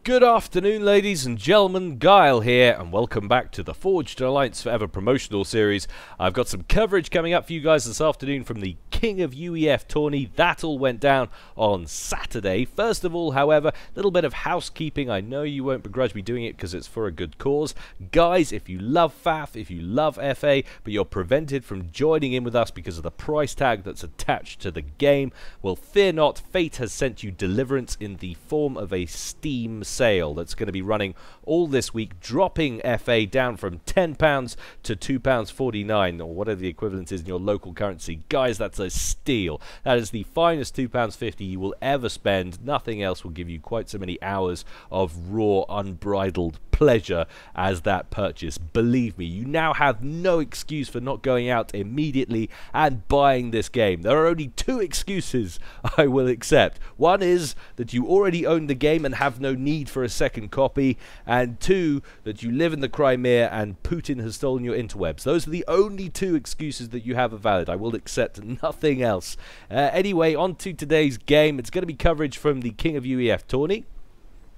Good afternoon, ladies and gentlemen. Gyle here, and welcome back to the Forged Alliance Forever promotional series. I've got some coverage coming up for you guys this afternoon from the King of UEF Tourney. That all went down on Saturday. First of all, however, a little bit of housekeeping. I know you won't begrudge me doing it because it's for a good cause. Guys, if you love FAF, if you love FA, but you're prevented from joining in with us because of the price tag that's attached to the game, well, fear not. Fate has sent you deliverance in the form of a Steam sale that's going to be running all this week, dropping FA down from £10 to £2.49, or whatever the equivalent is in your local currency. Guys, that's a steal. That is the finest £2.50 you will ever spend. Nothing else will give you quite so many hours of raw, unbridled pleasure as that purchase. Believe me, you now have no excuse for not going out immediately and buying this game. There are only two excuses I will accept. One is that you already own the game and have no need for a second copy, and two, that you live in the Crimea and Putin has stolen your interwebs. Those are the only two excuses that you have are valid. I will accept nothing else. Anyway, on to today's game. It's going to be coverage from the King of UEF Tourney.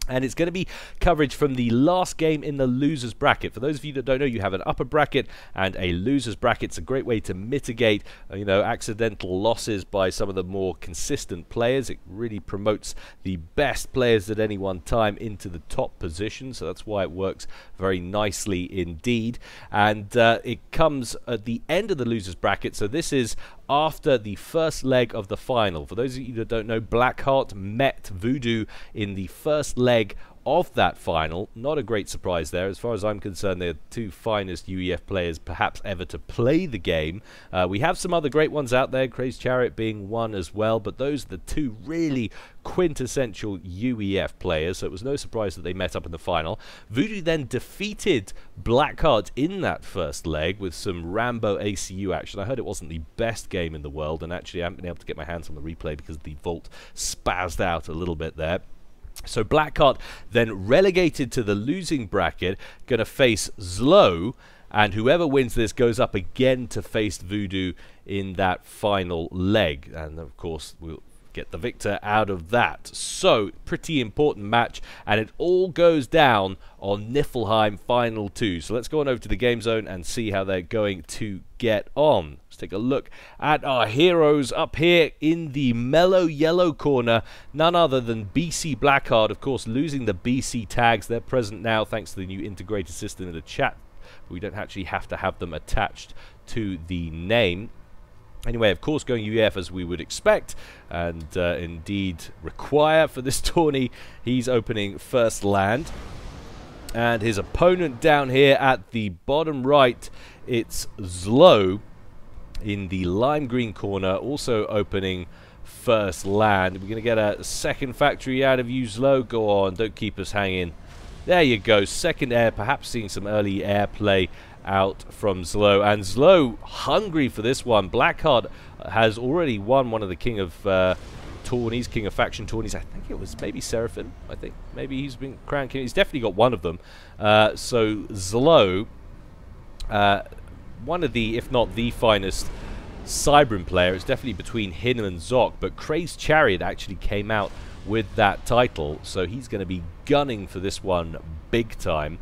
And it's going to be coverage from the last game in the losers bracket. For those of you that don't know, you have an upper bracket and a losers bracket. It's a great way to mitigate, accidental losses by some of the more consistent players. It really promotes the best players at any one time into the top position. So that's why it works very nicely indeed. And it comes at the end of the losers bracket. So this is after the first leg of the final. For those of you that don't know, Blackheart met Voodoo in the first leg of that final. Not a great surprise there. As far as I'm concerned, they're the two finest UEF players perhaps ever to play the game. We have some other great ones out there, Crazed Chariot being one as well, but those are the two really quintessential UEF players, so it was no surprise that they met up in the final. Voodoo then defeated Blackheart in that first leg with some Rambo ACU action. I heard it wasn't the best game in the world, and actually I haven't been able to get my hands on the replay because the vault spazzed out a little bit there. So Blackheart then relegated to the losing bracket, going to face Zlo, and whoever wins this goes up again to face Voodoo in that final leg. And of course, we'll get the victor out of that. So, pretty important match, and it all goes down on Niflheim Final 2. So let's go on over to the game zone and see how they're going to get on. Let's take a look at our heroes up here in the mellow yellow corner. None other than BC Blackheart, of course, losing the BC tags. They're present now thanks to the new integrated system in the chat. We don't actually have to have them attached to the name. Anyway, of course, going UEF as we would expect and indeed require for this tourney. He's opening first land. And his opponent down here at the bottom right, it's Zlo in the lime green corner, also opening first land. We're going to get a second factory out of you, Zlo. Go on, don't keep us hanging. There you go, second air, perhaps seeing some early air play out from Zlo, and Zlo hungry for this one. Blackheart has already won one of the King of Tourneys, King of Faction Tourneys. I think it was maybe Seraphim. I think maybe he's been crowned king. He's definitely got one of them. So Zlo, one of the, if not the finest Cybran player. It's definitely between him and Zoc, but Crazed Chariot actually came out with that title, so he's going to be gunning for this one big time.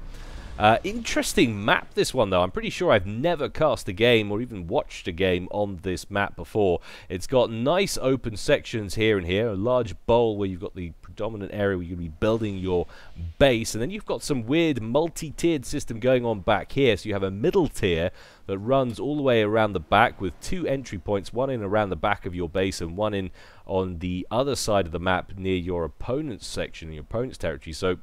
Interesting map, this one, though. I'm pretty sure I've never cast a game or even watched a game on this map before. It's got nice open sections here and here, a large bowl where you've got the predominant area where you're going to be building your base, and then you've got some weird multi-tiered system going on back here. So you have a middle tier that runs all the way around the back with two entry points, one in around the back of your base and one in on the other side of the map near your opponent's section, your opponent's territory. So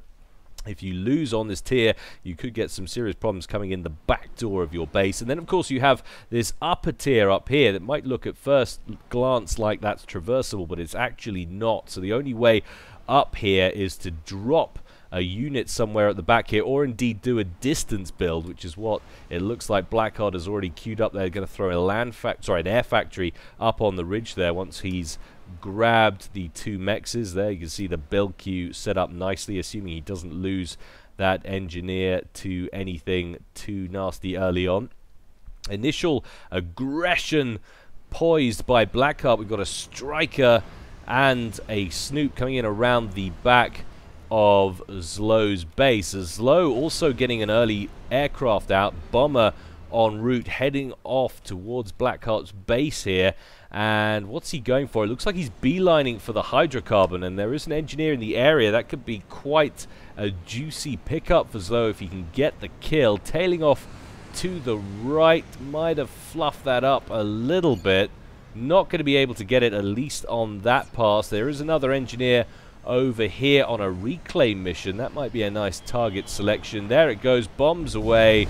if you lose on this tier, you could get some serious problems coming in the back door of your base. And then, of course, you have this upper tier up here that might look at first glance like that's traversable, but it's actually not. So the only way up here is to drop a unit somewhere at the back here, or indeed do a distance build, which is what it looks like Blackheart has already queued up. They're going to throw an air factory up on the ridge there once he's grabbed the two mexes there. You can see the build queue set up nicely, assuming he doesn't lose that engineer to anything too nasty early on. Initial aggression poised by Blackheart. We've got a striker and a snoop coming in around the back of Zlow's base. Zlow also getting an early aircraft out, bomber en route, heading off towards Blackheart's base here. And what's he going for? It looks like he's beelining for the hydrocarbon, and there is an engineer in the area. That could be quite a juicy pickup for Zlow if he can get the kill. Tailing off to the right, might have fluffed that up a little bit. Not going to be able to get it, at least on that pass. There is another engineer over here on a reclaim mission. That might be a nice target selection. There it goes, bombs away.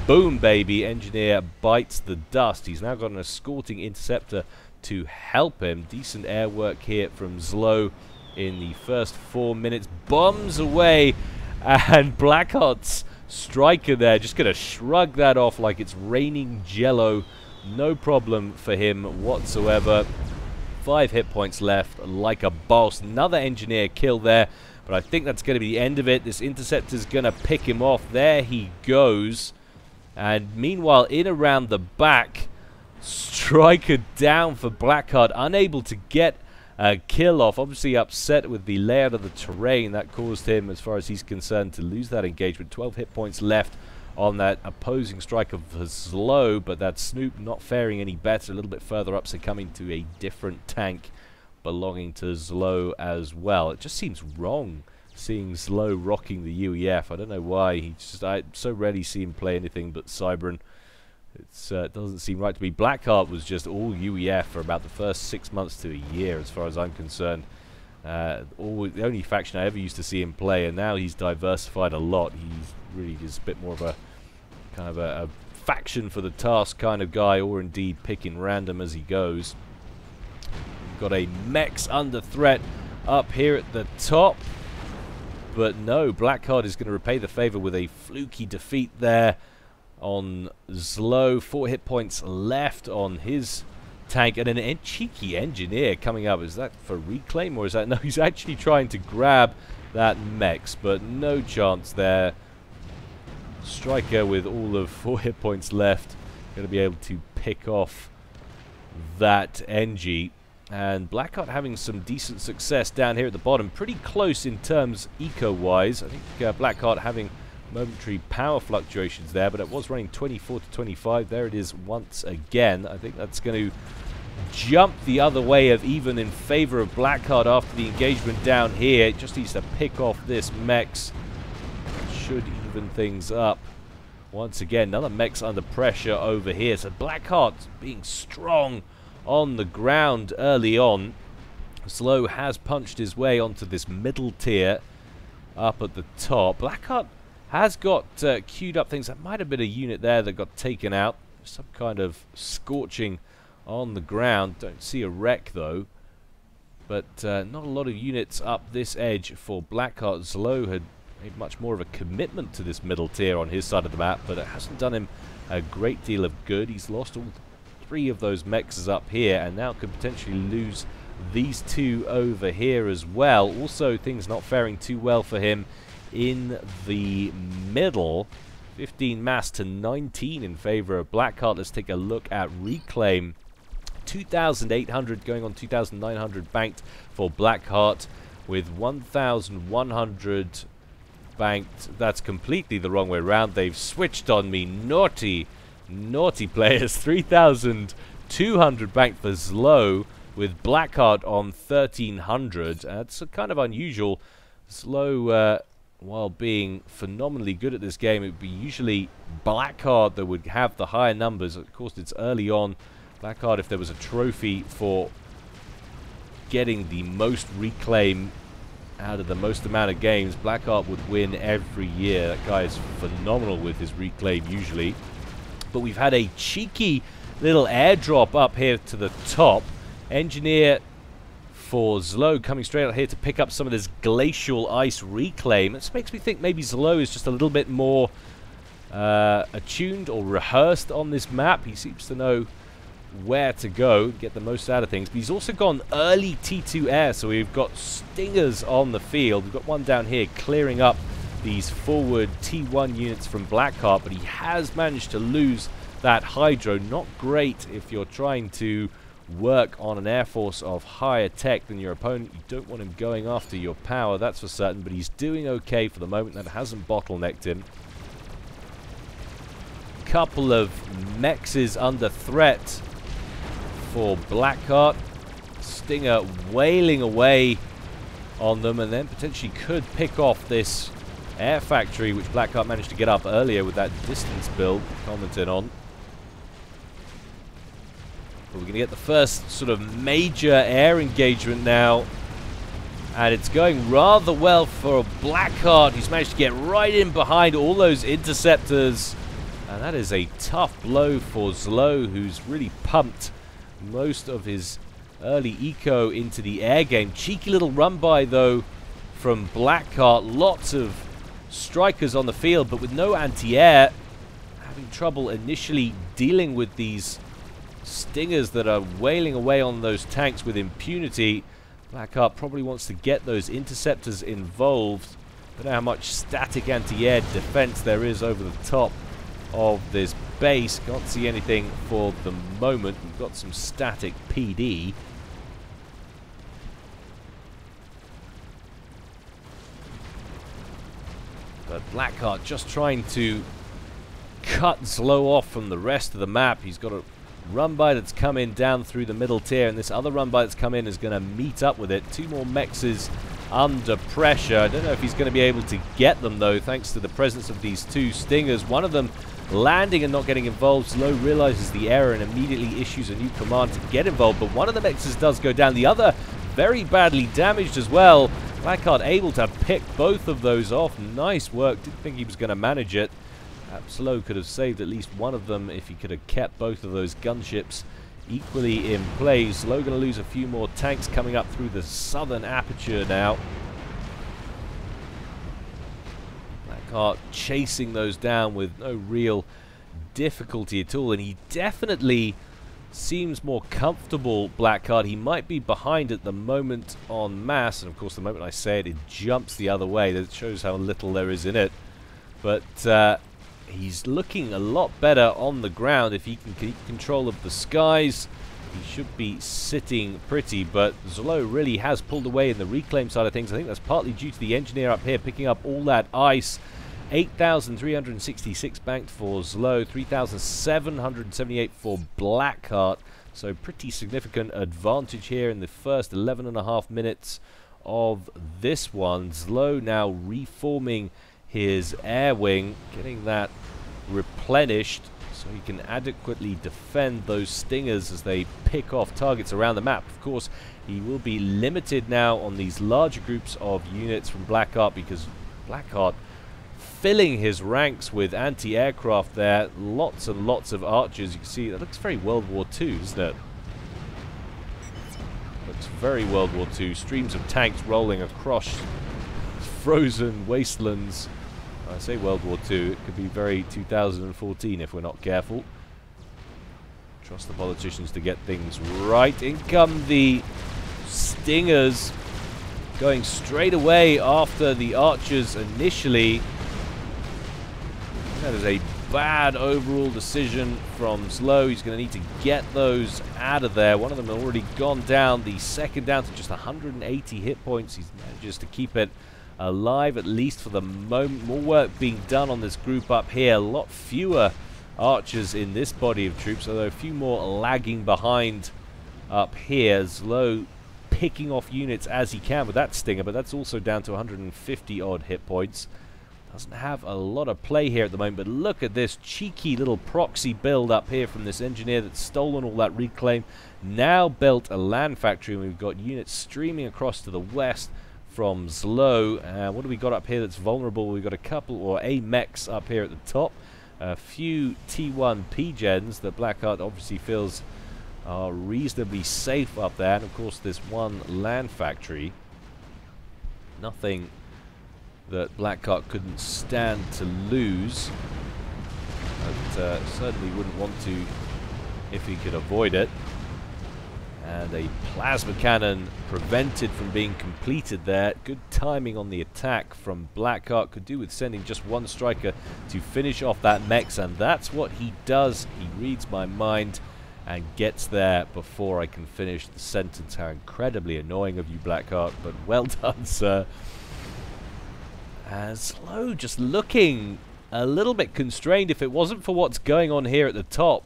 Boom, baby. Engineer bites the dust. He's now got an escorting interceptor to help him. Decent air work here from Zlow in the first 4 minutes. Bombs away, and Blackheart's striker there just going to shrug that off like it's raining jello. No problem for him whatsoever. 5 hit points left, like a boss. Another engineer kill there, but I think that's going to be the end of it. This interceptor's going to pick him off. There he goes. And meanwhile, in around the back, striker down for Blackheart, unable to get a kill off. Obviously upset with the layout of the terrain. That caused him, as far as he's concerned, to lose that engagement. 12 hit points left on that opposing striker for Zlow, but that Snoop not faring any better. A little bit further up, succumbing to a different tank belonging to Zlow as well. It just seems wrong seeing Zlow rocking the UEF. I don't know why. I so rarely see him play anything but Cybran. It doesn't seem right to me. Blackheart was just all UEF for about the first 6 months to a year, as far as I'm concerned. The only faction I ever used to see him play, and now he's diversified a lot. He's really just a bit more of a kind of a faction for the task kind of guy, or indeed picking random as he goes. We've got a mechs under threat up here at the top. But no, Blackheart is going to repay the favor with a fluky defeat there on Zlow. 4 hit points left on his tank, and a cheeky engineer coming up. Is that for reclaim, or is that... No, he's actually trying to grab that mechs, but no chance there. Striker with all of 4 hit points left, going to be able to pick off that Engie. And Blackheart having some decent success down here at the bottom. Pretty close in terms eco-wise. I think Blackheart having momentary power fluctuations there, but it was running 24 to 25. There it is once again. I think that's going to jump the other way of even in favor of Blackheart after the engagement down here. It just needs to pick off this mechs. Should even things up. Once again, another mechs under pressure over here. So Blackheart being strong on the ground early on. Zlow has punched his way onto this middle tier up at the top. Blackheart has got queued up things. That might have been a unit there that got taken out. Some kind of scorching on the ground. Don't see a wreck though. But not a lot of units up this edge for Blackheart. Zlow had made much more of a commitment to this middle tier on his side of the map, but it hasn't done him a great deal of good. He's lost all 3 of those mechs up here, and now could potentially lose these 2 over here as well. Also, things not faring too well for him in the middle. 15 mass to 19 in favor of Blackheart. Let's take a look at reclaim. 2,800 going on 2,900 banked for Blackheart, with 1,100 banked. That's completely the wrong way around. They've switched on me. Naughty players. 3,200 banked for Zlow, with Blackheart on 1,300. That's kind of unusual. Zlow, while being phenomenally good at this game, it would be usually Blackheart that would have the higher numbers. Of course, it's early on. Blackheart, if there was a trophy for getting the most reclaim out of the most amount of games, Blackheart would win every year. That guy is phenomenal with his reclaim usually. But we've had a cheeky little airdrop up here to the top. Engineer for Zlow coming straight out here to pick up some of this glacial ice reclaim. This makes me think maybe Zlow is just a little bit more attuned or rehearsed on this map. He seems to know where to go, get the most out of things. But he's also gone early T2 air, so we've got stingers on the field. We've got one down here clearing up these forward T1 units from Blackheart, but he has managed to lose that hydro. Not great if you're trying to work on an air force of higher tech than your opponent. You don't want him going after your power, that's for certain, but he's doing okay for the moment. That hasn't bottlenecked him. Couple of mechs is under threat for Blackheart. Stinger wailing away on them, and then potentially could pick off this air factory, which Blackheart managed to get up earlier with that distance build commented on. But we're going to get the first sort of major air engagement now, and it's going rather well for Blackheart. He's managed to get right in behind all those interceptors, and that is a tough blow for Zlo, who's really pumped most of his early eco into the air game. Cheeky little run by though from Blackheart. Lots of strikers on the field, but with no anti-air, having trouble initially dealing with these Stingers that are wailing away on those tanks with impunity. Blackheart probably wants to get those interceptors involved. Don't know how much static anti-air defense there is over the top of this base. Can't see anything for the moment. We've got some static PD. But Blackheart just trying to cut Zlo off from the rest of the map. He's got a run by that's come in down through the middle tier, and this other run by that's come in is going to meet up with it. Two more mechs is under pressure. I don't know if he's going to be able to get them though, thanks to the presence of these two Stingers. One of them landing and not getting involved. Zlo realizes the error and immediately issues a new command to get involved, but one of the mechs does go down. The other very badly damaged as well. Blackheart able to pick both of those off. Nice work. Didn't think he was going to manage it. Zlo could have saved at least one of them if he could have kept both of those gunships equally in place. Zlo going to lose a few more tanks coming up through the southern aperture now. Blackheart chasing those down with no real difficulty at all, and he definitely seems more comfortable, Blackheart. He might be behind at the moment on mass, and of course the moment I say it, it jumps the other way. That shows how little there is in it. But he's looking a lot better on the ground. If he can keep control of the skies, he should be sitting pretty. But Zlo really has pulled away in the reclaim side of things. I think that's partly due to the engineer up here picking up all that ice. 8,366 banked for Zlo, 3,778 for Blackheart. So pretty significant advantage here in the first 11.5 minutes of this one. Zlo now reforming his air wing, getting that replenished so he can adequately defend those Stingers as they pick off targets around the map. Of course, he will be limited now on these larger groups of units from Blackheart, because Blackheart filling his ranks with anti-aircraft there. Lots and lots of archers. You can see that looks very World War II, doesn't it? Looks very World War II. Streams of tanks rolling across frozen wastelands. I say World War II, it could be very 2014 if we're not careful. Trust the politicians to get things right. In come the Stingers, going straight away after the archers initially. That is a bad overall decision from Zlo. He's going to need to get those out of there. One of them had already gone down. The second down to just 180 hit points. He manages to keep it alive, at least for the moment. More work being done on this group up here. A lot fewer archers in this body of troops, although a few more lagging behind up here. Zlo picking off units as he can with that Stinger, but that's also down to 150 odd hit points. Doesn't have a lot of play here at the moment, but look at this cheeky little proxy build up here from this engineer that's stolen all that reclaim. Now built a land factory, and we've got units streaming across to the west from Zlo. What do we got up here that's vulnerable? We've got a couple, or a mechs up here at the top. A few T1 P-gens that Blackheart obviously feels are reasonably safe up there. And of course this one land factory. Nothing that Blackheart couldn't stand to lose, but certainly wouldn't want to if he could avoid it. And a plasma cannon prevented from being completed there. Good timing on the attack from Blackheart. Could do with sending just one striker to finish off that mechs, and that's what he does. He reads my mind and gets there before I can finish the sentence. How incredibly annoying of you, Blackheart, but well done, sir. And Slow just looking a little bit constrained. If it wasn't for what's going on here at the top,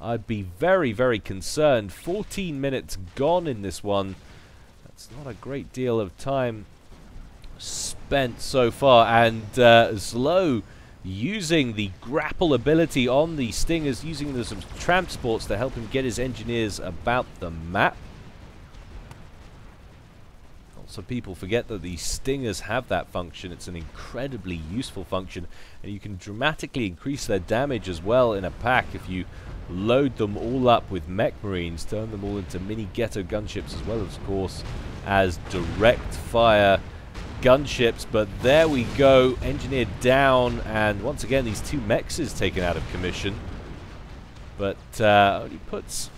I'd be very, very concerned. 14 minutes gone in this one. That's not a great deal of time spent so far. And Slow using the grapple ability on the Stingers, using some transports to help him get his engineers about the map. Also, people forget that the Stingers have that function. It's an incredibly useful function, and you can dramatically increase their damage as well in a pack if you load them all up with mech marines, turn them all into mini ghetto gunships, as well as, of course, as direct fire gunships. But there we go, engineered down, and once again these two mechs is taken out of commission, but only puts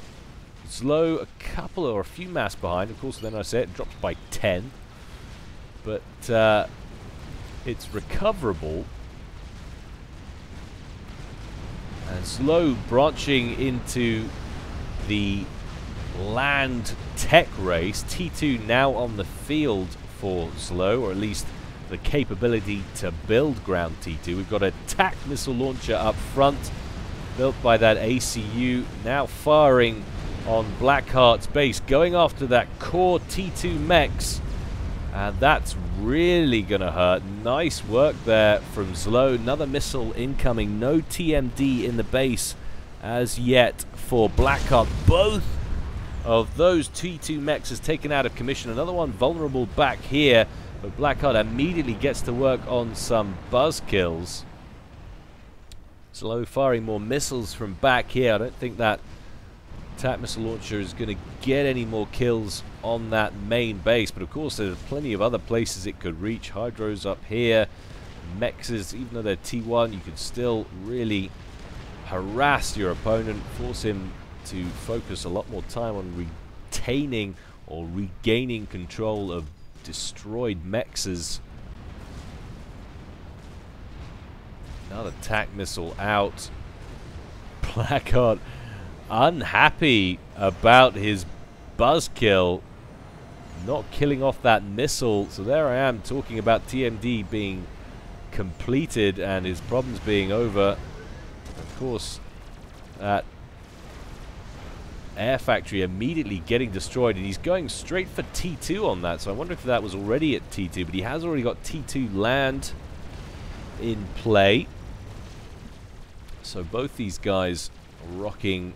Slow a couple or a few mass behind. Of course, then I say it drops by 10, but it's recoverable. And Slow branching into the land tech race. T2 now on the field for Slow, or at least the capability to build ground T2. We've got a TAC missile launcher up front, built by that ACU, now firing on Blackheart's base, going after that core T2 mechs, and that's really gonna hurt. Nice work there from Slow. Another missile incoming. No TMD in the base as yet for Blackheart. Both of those T2 mechs is taken out of commission. Another one vulnerable back here, but Blackheart immediately gets to work on some buzz kills. Slow firing more missiles from back here. I don't think that TAC missile launcher is going to get any more kills on that main base, but of course there's plenty of other places it could reach. Hydros up here, Mexes, even though they're T1, you could still really harass your opponent, force him to focus a lot more time on retaining or regaining control of destroyed Mexes. Another TAC missile out. Blackheart unhappy about his buzzkill, not killing off that missile. So there I am talking about TMD being completed and his problems being over. Of course, that air factory immediately getting destroyed, and he's going straight for T2 on that. So I wonder if that was already at T2, but he has already got T2 land in play. So both these guys are rocking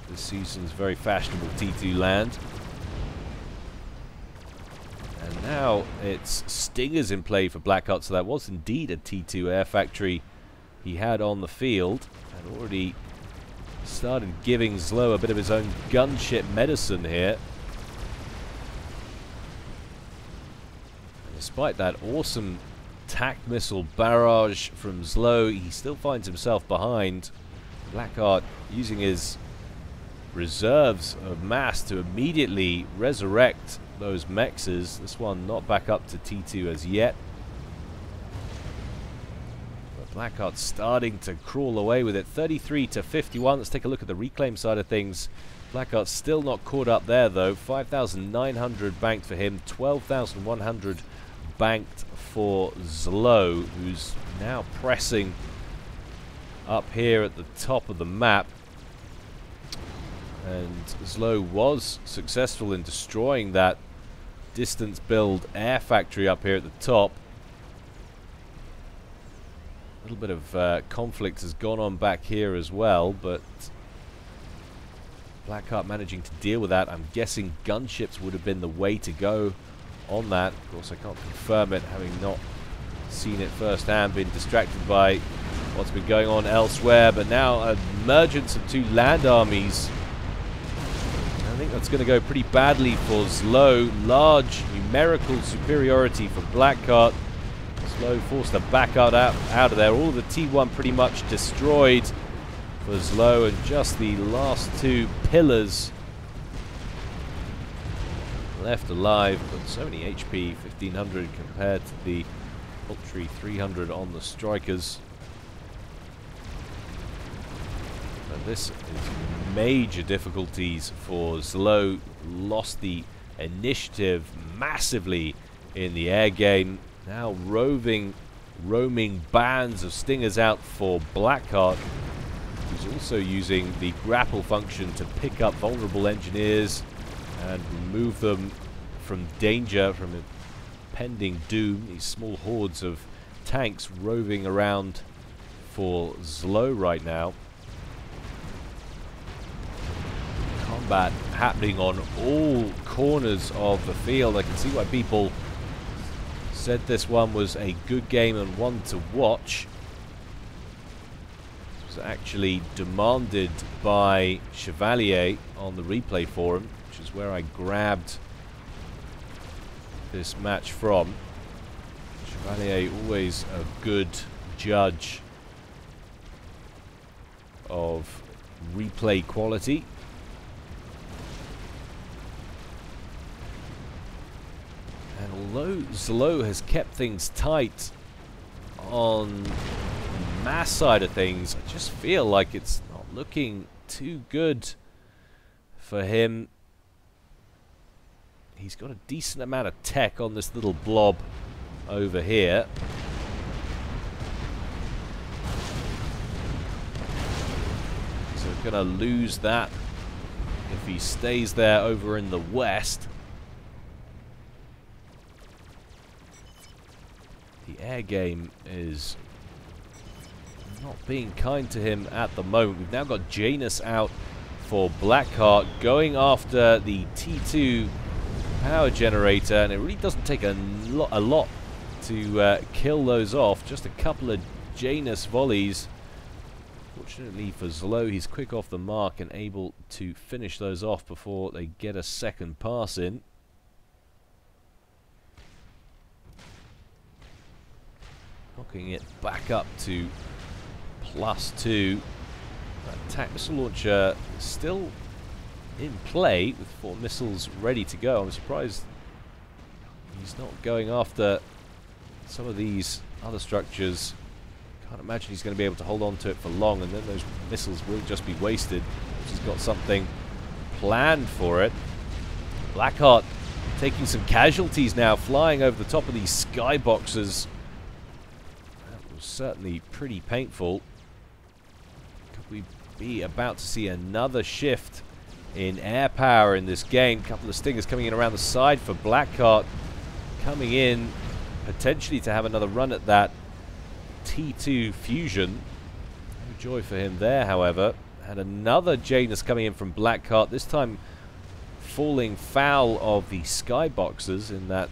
this season's very fashionable T2 land. And now it's Stingers in play for Blackheart, so that was indeed a T2 air factory he had on the field, and already started giving Slow a bit of his own gunship medicine here. And despite that awesome TAC missile barrage from Slow, he still finds himself behind. Blackheart using his reserves of mass to immediately resurrect those mexes. This one not back up to T2 as yet. But Blackheart starting to crawl away with it. 33 to 51. Let's take a look at the reclaim side of things. Blackheart still not caught up there though. 5,900 banked for him. 12,100 banked for Slow, who's now pressing up here at the top of the map. And Slow was successful in destroying that distance build air factory up here at the top. A little bit of conflict has gone on back here as well, but Blackheart managing to deal with that. I'm guessing gunships would have been the way to go on that. Of course, I can't confirm it, having not seen it firsthand, been distracted by what's been going on elsewhere. But now an emergence of two land armies. I think that's going to go pretty badly for Slow. Large numerical superiority for Blackheart. Slow forced to back out of there. All of the T1 pretty much destroyed for Slow, and just the last two pillars left alive. But so many HP, 1,500 compared to the paltry 300 on the strikers. But This is major difficulties for Zlo. Lost the initiative massively in the air game. Now roaming bands of stingers out for Blackheart, who's also using the grapple function to pick up vulnerable engineers and remove them from danger, from impending doom. These small hordes of tanks roving around for Zlo right now. Combat happening on all corners of the field. I can see why people said this one was a good game and one to watch. It was actually demanded by Chevalier on the replay forum, which is where I grabbed this match from. Chevalier, always a good judge of replay quality. And although Zlo has kept things tight on the mass side of things, I just feel like it's not looking too good for him. He's got a decent amount of tech on this little blob over here. So we're going to lose that if he stays there over in the west. The air game is not being kind to him at the moment. We've now got Janus out for Blackheart, going after the T2 power generator, and it really doesn't take a lot to kill those off. Just a couple of Janus volleys. Fortunately for Zlo, he's quick off the mark and able to finish those off before they get a second pass in. Knocking it back up to +2. That attack missile launcher still in play with 4 missiles ready to go. I'm surprised he's not going after some of these other structures. Can't imagine he's going to be able to hold on to it for long, and then those missiles will just be wasted. He's got something planned for it. Blackheart taking some casualties now, flying over the top of these skyboxes. That was certainly pretty painful. Could we be about to see another shift in air power in this game? A couple of stingers coming in around the side for Blackheart, coming in potentially to have another run at that T2 fusion. No joy for him there, however. And another Janus coming in from Blackheart, this time falling foul of the skyboxes in that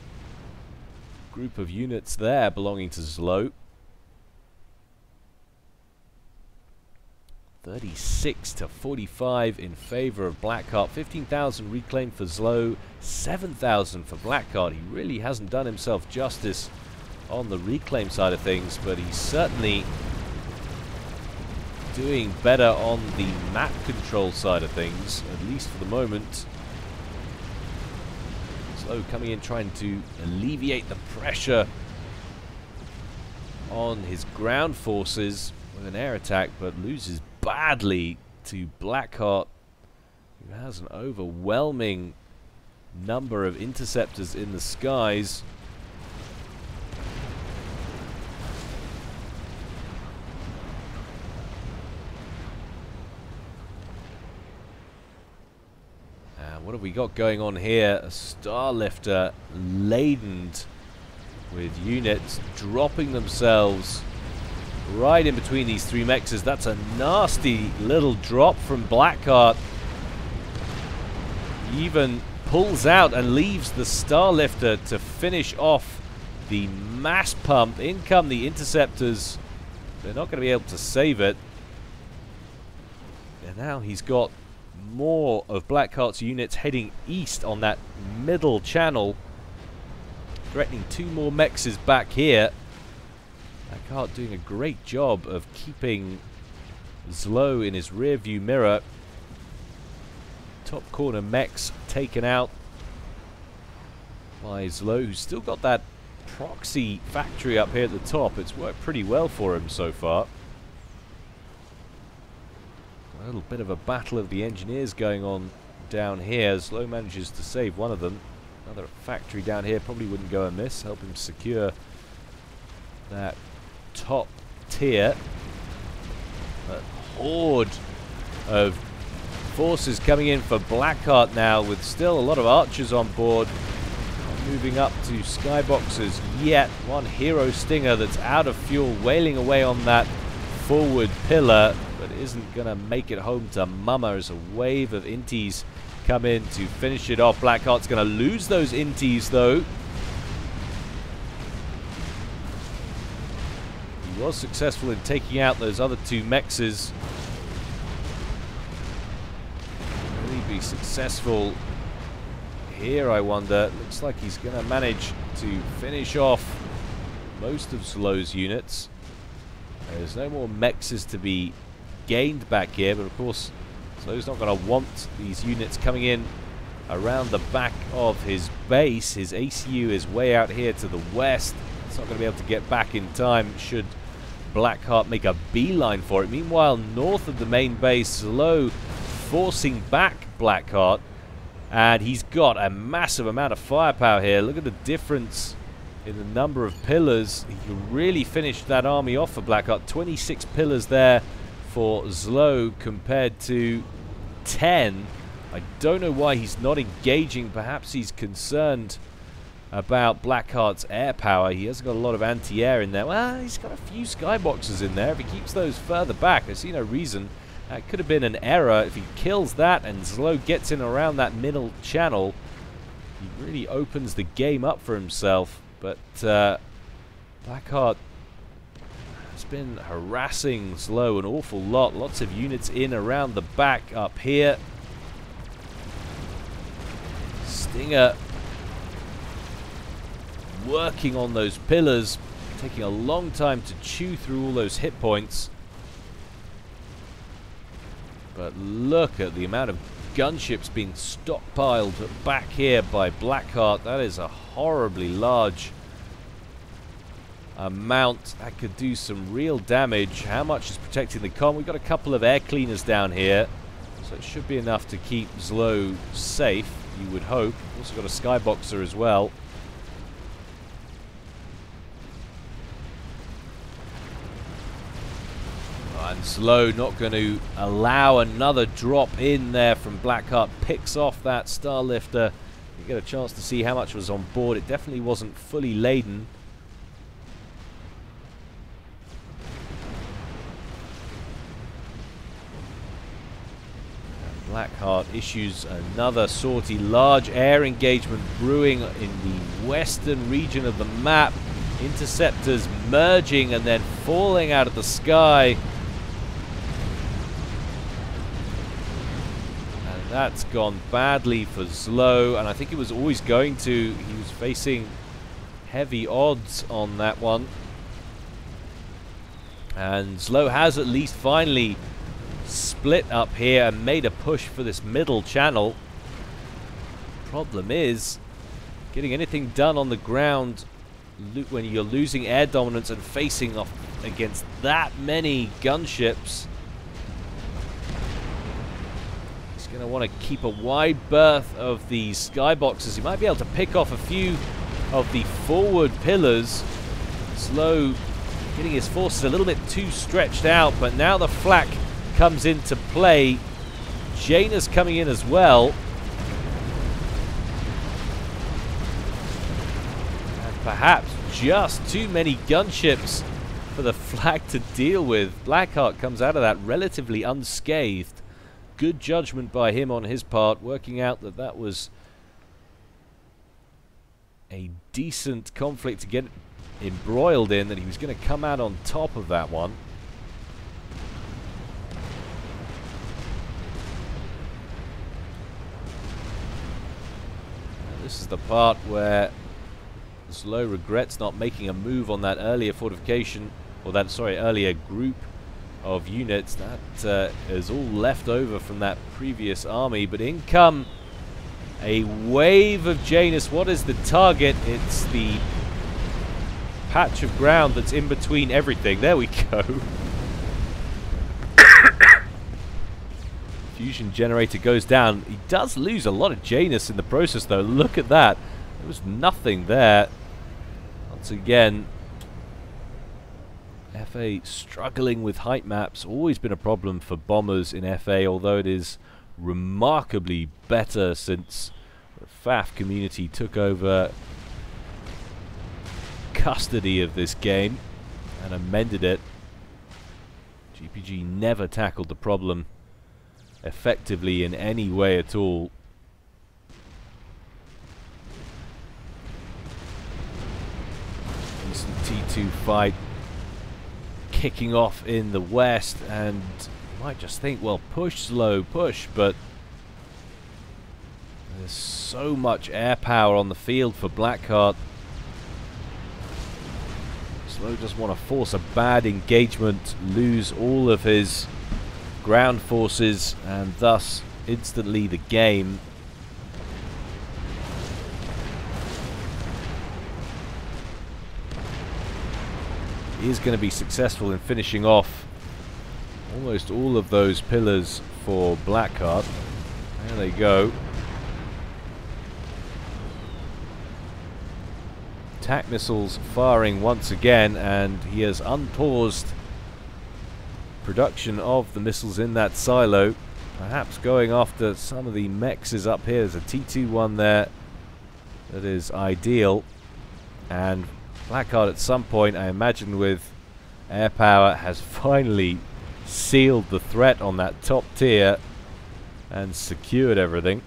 group of units there belonging to Zlo. 36 to 45 in favor of Blackheart. 15,000 reclaimed for Zlo, 7,000 for Blackheart. He really hasn't done himself justice on the reclaim side of things, but he's certainly doing better on the map control side of things, at least for the moment. Zlo coming in trying to alleviate the pressure on his ground forces with an air attack, but loses badly to Blackheart, who has an overwhelming number of interceptors in the skies. What have we got going on here? A Starlifter laden with units dropping themselves right in between these 3 mexes. That's a nasty little drop from Blackheart. He even pulls out and leaves the Starlifter to finish off the mass pump. In come the interceptors. They're not going to be able to save it. And now he's got more of Blackheart's units heading east on that middle channel, threatening 2 more mexes back here. Blackheart doing a great job of keeping Zlo in his rear view mirror. Top corner mechs taken out by Zlo, who's still got that proxy factory up here at the top. It's worked pretty well for him so far. A little bit of a battle of the engineers going on down here. Slow manages to save one of them. Another factory down here probably wouldn't go amiss. Help him secure that top tier. A horde of forces coming in for Blackheart now, with still a lot of archers on board. Moving up to skyboxers yet. One hero stinger that's out of fuel, wailing away on that forward pillar, but isn't going to make it home to Mama as a wave of inties come in to finish it off. Blackheart's going to lose those inties though. He was successful in taking out those other two mexes. Will he be successful here, I wonder? Looks like he's going to manage to finish off most of Slow's units. There's no more mexes to be gained back here, but of course Slow's not going to want these units coming in around the back of his base. His ACU is way out here to the west. It's not going to be able to get back in time should Blackheart make a beeline for it. Meanwhile, north of the main base, Slow forcing back Blackheart, and he's got a massive amount of firepower here. Look at the difference in the number of pillars. He can really finish that army off for Blackheart. 26 pillars there for Slow compared to 10. I don't know why he's not engaging. Perhaps he's concerned about Blackheart's air power. He hasn't got a lot of anti-air in there. Well, he's got a few skyboxes in there. If he keeps those further back, I see no reason. It could have been an error. If he kills that and Slow gets in around that middle channel, he really opens the game up for himself. But Blackheart has been harassing Slow an awful lot. Lots of units in around the back up here. Stinger working on those pillars, taking a long time to chew through all those hit points. But look at the amount of gunships being stockpiled back here by Blackheart. That is a horribly large amount. That could do some real damage. How much is protecting the comm? We've got a couple of air cleaners down here, so it should be enough to keep Slow safe, you would hope. Also got a skyboxer as well. And Slow not going to allow another drop in there from Blackheart. Picks off that Starlifter. You get a chance to see how much was on board. It definitely wasn't fully laden. And Blackheart issues another sortie. Large air engagement brewing in the western region of the map. Interceptors merging and then falling out of the sky. That's gone badly for Slow, and I think it was always going to. He was facing heavy odds on that one. And Slow has at least finally split up here and made a push for this middle channel. Problem is, getting anything done on the ground when you're losing air dominance and facing off against that many gunships. Going to want to keep a wide berth of these skyboxes. He might be able to pick off a few of the forward pillars. Slow getting his forces a little bit too stretched out, but now the flak comes into play. Janus coming in as well. And perhaps just too many gunships for the flak to deal with. Blackheart comes out of that relatively unscathed. Good judgment by him on his part, working out that that was a decent conflict to get embroiled in, that he was going to come out on top of that one. Now, this is the part where Slow regrets not making a move on that earlier fortification, or that, sorry, earlier group of units. That is all left over from that previous army, but in come a wave of Janus. What is the target? It's the patch of ground that's in between everything. There we go. Fusion generator goes down. He does lose a lot of Janus in the process, though. Look at that. There was nothing there. Once again, FA struggling with height maps. Always been a problem for bombers in FA, although it is remarkably better since the FAF community took over custody of this game and amended it. GPG never tackled the problem effectively in any way at all. Decent T2 fight kicking off in the west, and you might just think, well, push, Slow, push, but there's so much air power on the field for Blackheart. Slow doesn't want to force a bad engagement, lose all of his ground forces, and thus instantly the game. He is going to be successful in finishing off almost all of those pillars for Blackheart. There they go. Attack missiles firing once again, and he has unpaused production of the missiles in that silo. Perhaps going after some of the mechs is up here. There's a T2-1 there that is ideal, and Blackheart at some point, I imagine with air power, has finally sealed the threat on that top tier and secured everything.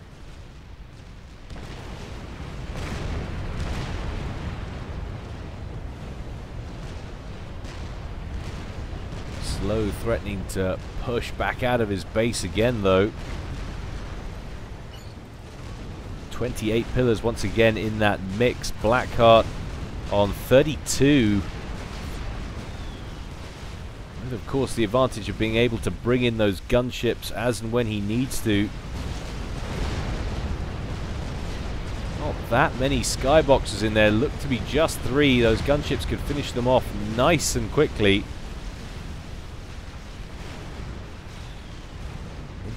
Slow threatening to push back out of his base again, though. 28 pillars once again in that mix. Blackheart on 32. And of course the advantage of being able to bring in those gunships as and when he needs to. Not that many skyboxes in there. Look to be just 3. Those gunships could finish them off nice and quickly.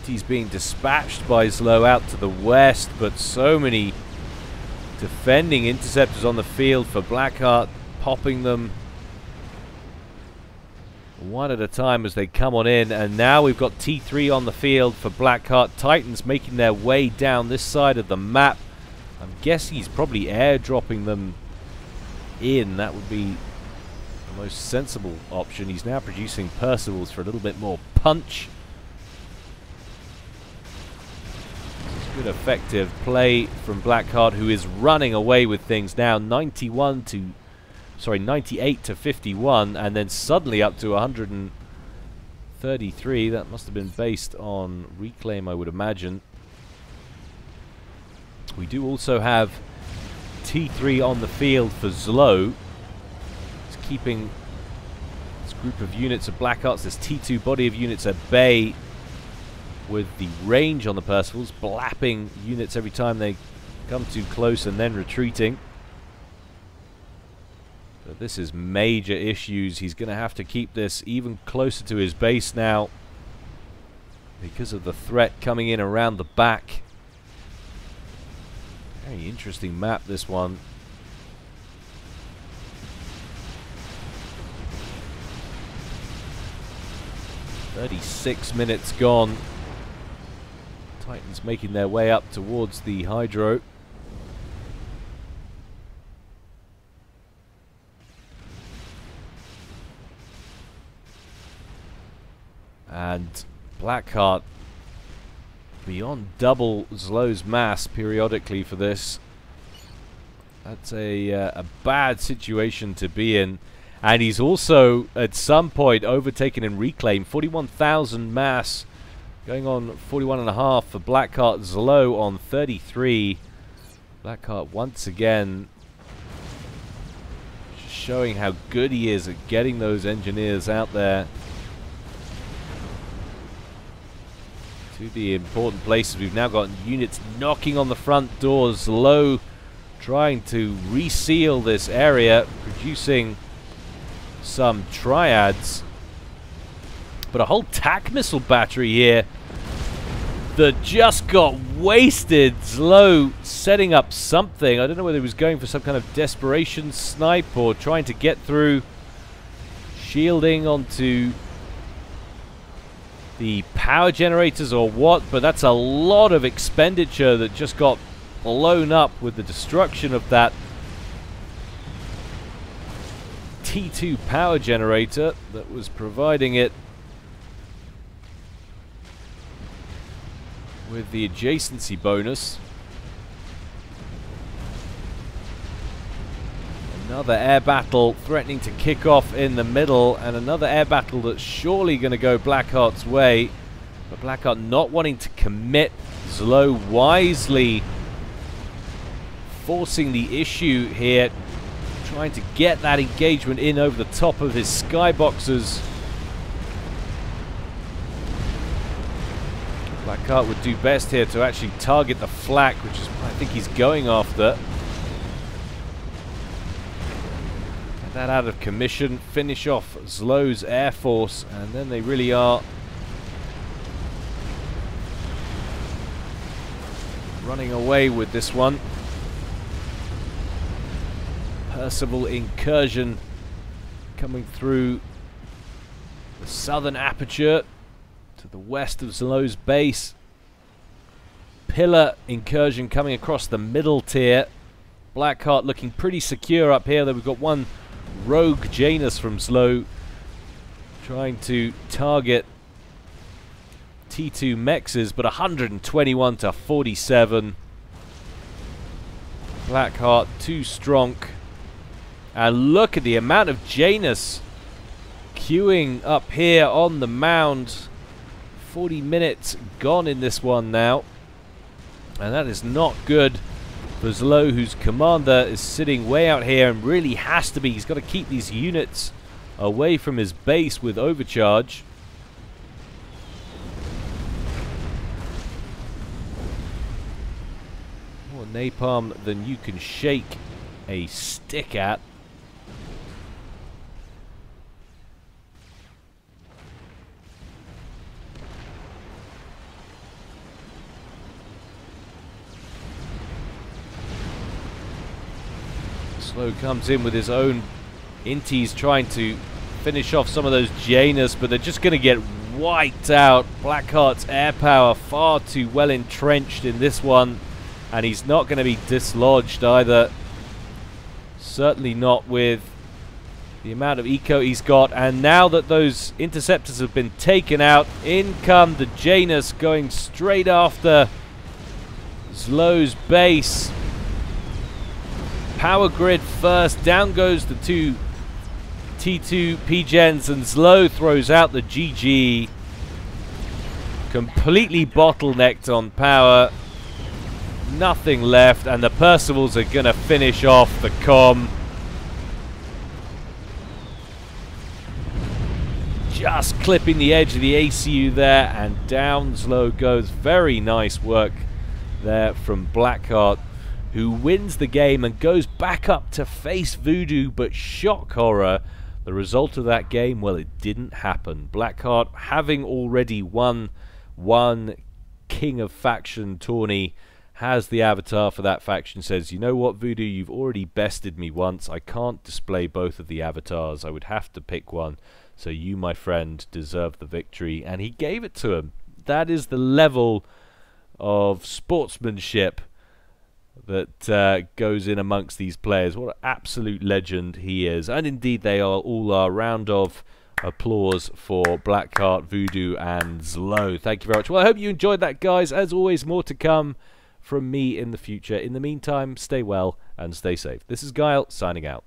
He's being dispatched by Slow out to the west, but so many defending interceptors on the field for Blackheart, popping them one at a time as they come on in. And now we've got T3 on the field for Blackheart. Titans making their way down this side of the map. I'm guessing he's probably airdropping them in. That would be the most sensible option. He's now producing Percivals for a little bit more punch. Good effective play from Blackheart, who is running away with things now. 98 to 51, and then suddenly up to 133. That must have been based on reclaim, I would imagine. We do also have T3 on the field for Zlo. It's keeping this group of units of Blackhearts, this T2 body of units at bay, with the range on the Percivals, blapping units every time they come too close and then retreating. But this is major issues. He's going to have to keep this even closer to his base now because of the threat coming in around the back. Very interesting map, this one. "36 minutes gone. Titans making their way up towards the Hydro. And Blackheart beyond double Zlo's mass periodically for this. That's a bad situation to be in. And he's also at some point overtaken in reclaim. 41,000 mass. Going on 41.5 for Blackheart. Zlo on 33. Blackheart once again just showing how good he is at getting those engineers out there to the important places. We've now got units knocking on the front doors. Zlo trying to reseal this area, producing some triads. But a whole TAC missile battery here that just got wasted. Slow setting up something. I don't know whether he was going for some kind of desperation snipe or trying to get through, shielding onto the power generators or what, but that's a lot of expenditure that just got blown up with the destruction of that T2 power generator that was providing it with the adjacency bonus. Another air battle threatening to kick off in the middle, and another air battle that's surely going to go Blackheart's way, but Blackheart not wanting to commit. Slow wisely forcing the issue here, trying to get that engagement in over the top of his skyboxers. Blackheart would do best here to actually target the flak, which is what I think he's going after. Get that out of commission, finish off Zlow's Air Force, and then they really are running away with this one. Percival incursion coming through the southern aperture to the west of Zlow's base. Pillar incursion coming across the middle tier. Blackheart looking pretty secure up here, though we've got one rogue Janus from Zlow trying to target T2 Mexes, but 121 to 47. Blackheart too strong. And look at the amount of Janus queuing up here on the mound. 40 minutes gone in this one now. And that is not good for Zlow, whose commander is sitting way out here and really has to be. He's got to keep these units away from his base with overcharge. More napalm than you can shake a stick at. Slow comes in with his own inties trying to finish off some of those Janus, but they're just going to get wiped out. Blackheart's air power far too well entrenched in this one, and he's not going to be dislodged either. Certainly not with the amount of eco he's got. And now that those interceptors have been taken out, in come the Janus going straight after Zlow's base. Power grid first, down goes the two T2 P-Gens, and Zlow throws out the GG. Completely bottlenecked on power. Nothing left, and the Percivals are going to finish off the comm. Just clipping the edge of the ACU there, and down Zlow goes. Very nice work there from Blackheart, who wins the game and goes back up to face Voodoo, but shock horror. The result of that game, well, it didn't happen. Blackheart, having already won one King of Faction tourney, has the avatar for that faction, says, you know what, Voodoo, you've already bested me once. I can't display both of the avatars. I would have to pick one. So you, my friend, deserve the victory. And he gave it to him. That is the level of sportsmanship that goes in amongst these players. What an absolute legend he is. And indeed they are all our round of applause for Blackheart, Voodoo and Zlow. Thank you very much. Well, I hope you enjoyed that, guys. As always, more to come from me in the future. In the meantime, stay well and stay safe. This is Gyle, signing out.